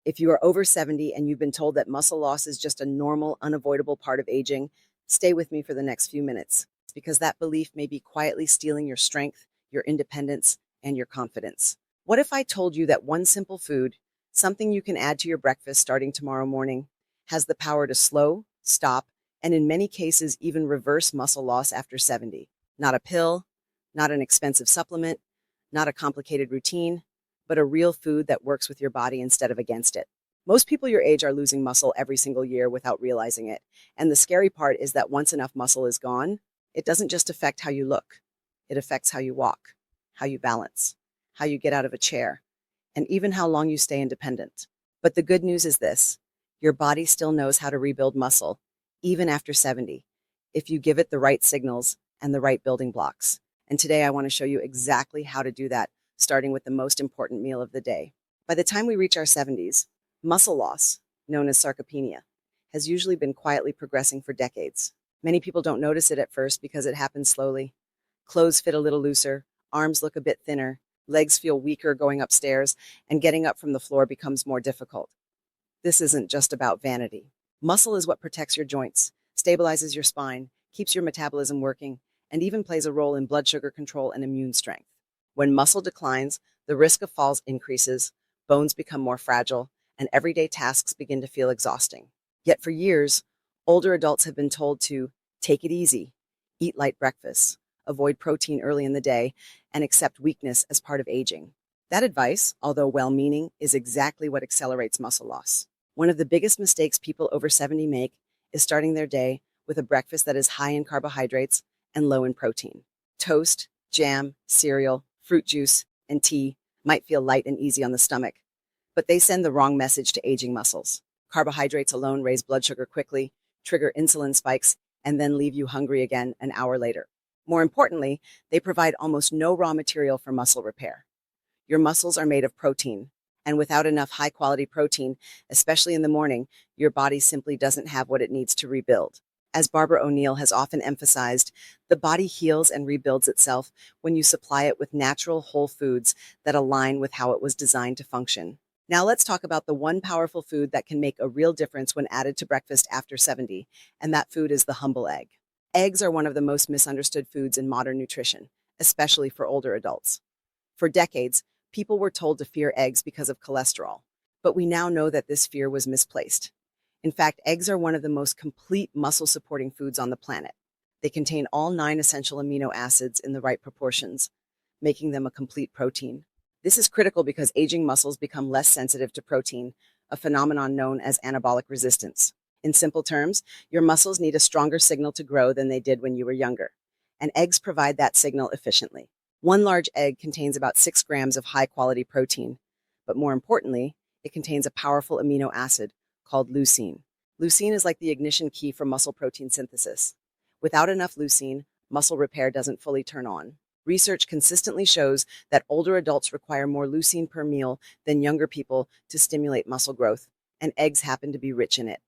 If you are over 70 and you've been told that muscle loss is just a normal, unavoidable part of aging, stay with me for the next few minutes because that belief may be quietly stealing your strength, your independence, and your confidence. What if I told you that one simple food, something you can add to your breakfast starting tomorrow morning, has the power to slow, stop, and in many cases even reverse muscle loss after 70? Not a pill, not an expensive supplement, not a complicated routine, but a real food that works with your body instead of against it. Most people your age are losing muscle every single year without realizing it. And the scary part is that once enough muscle is gone, it doesn't just affect how you look. It affects how you walk, how you balance, how you get out of a chair, and even how long you stay independent. But the good news is this: your body still knows how to rebuild muscle, even after 70, if you give it the right signals and the right building blocks. And today I want to show you exactly how to do that, starting with the most important meal of the day. By the time we reach our 70s, muscle loss, known as sarcopenia, has usually been quietly progressing for decades. Many people don't notice it at first because it happens slowly. Clothes fit a little looser, arms look a bit thinner, legs feel weaker going upstairs, and getting up from the floor becomes more difficult. This isn't just about vanity. Muscle is what protects your joints, stabilizes your spine, keeps your metabolism working, and even plays a role in blood sugar control and immune strength. When muscle declines, the risk of falls increases, bones become more fragile, and everyday tasks begin to feel exhausting. Yet for years, older adults have been told to take it easy, eat light breakfasts, avoid protein early in the day, and accept weakness as part of aging. That advice, although well-meaning, is exactly what accelerates muscle loss. One of the biggest mistakes people over 70 make is starting their day with a breakfast that is high in carbohydrates and low in protein. Toast, jam, cereal, fruit juice, and tea might feel light and easy on the stomach, but they send the wrong message to aging muscles. Carbohydrates alone raise blood sugar quickly, trigger insulin spikes, and then leave you hungry again an hour later. More importantly, they provide almost no raw material for muscle repair. Your muscles are made of protein, and without enough high-quality protein, especially in the morning, your body simply doesn't have what it needs to rebuild. As Barbara O'Neill has often emphasized, the body heals and rebuilds itself when you supply it with natural whole foods that align with how it was designed to function. Now let's talk about the one powerful food that can make a real difference when added to breakfast after 70, and that food is the humble egg. Eggs are one of the most misunderstood foods in modern nutrition, especially for older adults. For decades, people were told to fear eggs because of cholesterol, but we now know that this fear was misplaced. In fact, eggs are one of the most complete muscle-supporting foods on the planet. They contain all 9 essential amino acids in the right proportions, making them a complete protein. This is critical because aging muscles become less sensitive to protein, a phenomenon known as anabolic resistance. In simple terms, your muscles need a stronger signal to grow than they did when you were younger, and eggs provide that signal efficiently. One large egg contains about 6 grams of high-quality protein, but more importantly, it contains a powerful amino acid called leucine. Leucine is like the ignition key for muscle protein synthesis. Without enough leucine, muscle repair doesn't fully turn on. Research consistently shows that older adults require more leucine per meal than younger people to stimulate muscle growth, and eggs happen to be rich in it.